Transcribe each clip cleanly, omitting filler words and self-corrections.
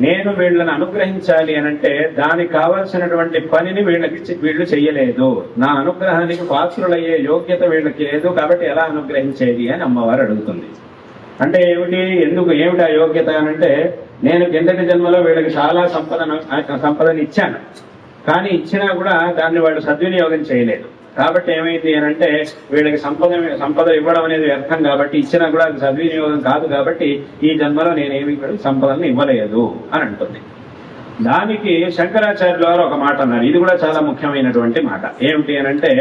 నేను వీళ్ళని అనుగ్రహించాలి అనంటే దానికి కావలసినటువంటి పనిని వీళ్ళు చెయ్యలేదు, నా అనుగ్రహానికి పాత్రులయ్యే యోగ్యత వీళ్ళకి లేదు, కాబట్టి ఎలా అనుగ్రహించేది అని అమ్మవారు అడుగుతుంది. అంటే ఏమిటి ఆ యోగ్యత అనంటే, నేను కిందటి జన్మలో వీళ్ళకి చాలా సంపదని ఇచ్చాను, కానీ ఇచ్చినా కూడా దాన్ని వాళ్ళు సద్వినియోగం చేయలేదు. కాబట్టి ఏమైంది అని అంటే, వీళ్ళకి సంపద ఇవ్వడం అనేది వ్యర్థం, కాబట్టి ఇచ్చినా కూడా అది సద్వినియోగం కాదు, కాబట్టి ఈ జన్మలో నేనేమి సంపదను ఇవ్వలేదు అని అంటుంది. దానికి శంకరాచార్యుల వారు ఒక మాట అన్నారు, ఇది కూడా చాలా ముఖ్యమైనటువంటి మాట. ఏమిటి అని అంటే,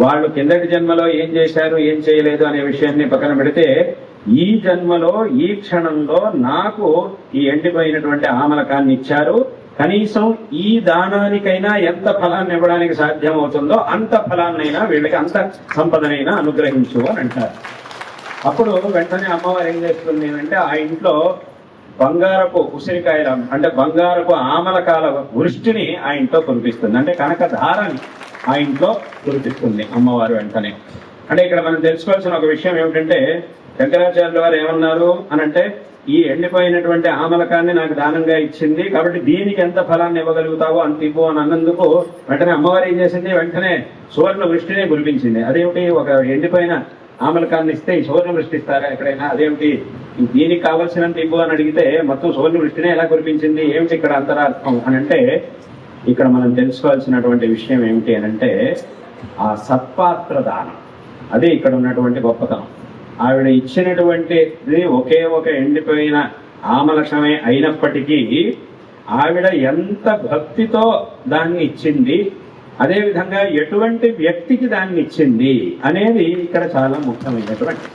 వాళ్ళు కిందటి జన్మలో ఏం చేశారు ఏం చేయలేదు అనే విషయాన్ని పక్కన పెడితే, ఈ జన్మలో ఈ క్షణంలో నాకు ఈ ఎండిపోయినటువంటి ఆమలకాన్ని ఇచ్చారు, కనీసం ఈ దానానికైనా ఎంత ఫలాన్ని ఇవ్వడానికి సాధ్యమవుతుందో అంత ఫలాన్నైనా వీళ్ళకి, అంత సంపదనైనా అనుగ్రహించు అని అంటారు. అప్పుడు వెంటనే అమ్మవారు ఏం చేస్తుంది అంటే, ఆ ఇంట్లో బంగారపు ఉసిరికాయల అంటే బంగారపు ఆమలకాల వృష్టిని ఆ ఇంట్లో కురిపిస్తుంది. అంటే కనకధారని ఆ ఇంట్లో కురిపిస్తుంది అమ్మవారు వెంటనే. అంటే ఇక్కడ మనం తెలుసుకోవాల్సిన ఒక విషయం ఏమిటంటే, శంకరాచార్యుల వారు ఏమన్నారు అనంటే, ఈ ఎండిపోయినటువంటి ఆమలకాన్ని నాకు దానంగా ఇచ్చింది, కాబట్టి దీనికి ఎంత ఫలాన్ని ఇవ్వగలుగుతావో అంత ఇవ్వు అని అన్నందుకు వెంటనే అమ్మవారు ఏం చేసింది, వెంటనే సువర్ణ వృష్టిని కురిపించింది. అదేమిటి, ఒక ఎండిపోయిన ఆమలకాన్ని ఇస్తే ఈ సువర్ణ వృష్టి ఇస్తారా ఎక్కడైనా? అదేమిటి, దీనికి కావలసినంత ఇవ్వు అని అడిగితే మొత్తం సువర్ణ వృష్టినే ఎలా కురిపించింది, ఏమిటి ఇక్కడ అంతరార్థం అని అంటే, ఇక్కడ మనం తెలుసుకోవాల్సినటువంటి విషయం ఏమిటి అని అంటే, ఆ సత్పాత్ర దానం, అదే ఇక్కడ ఉన్నటువంటి గొప్పతనం. ఆవిడ ఇచ్చినటువంటిది ఒకే ఒక ఎండిపోయిన ఆమలకమే అయినప్పటికీ ఆవిడ ఎంత భక్తితో దాన్ని ఇచ్చింది, అదేవిధంగా ఎటువంటి వ్యక్తికి దాన్ని ఇచ్చింది అనేది ఇక్కడ చాలా ముఖ్యమైనటువంటి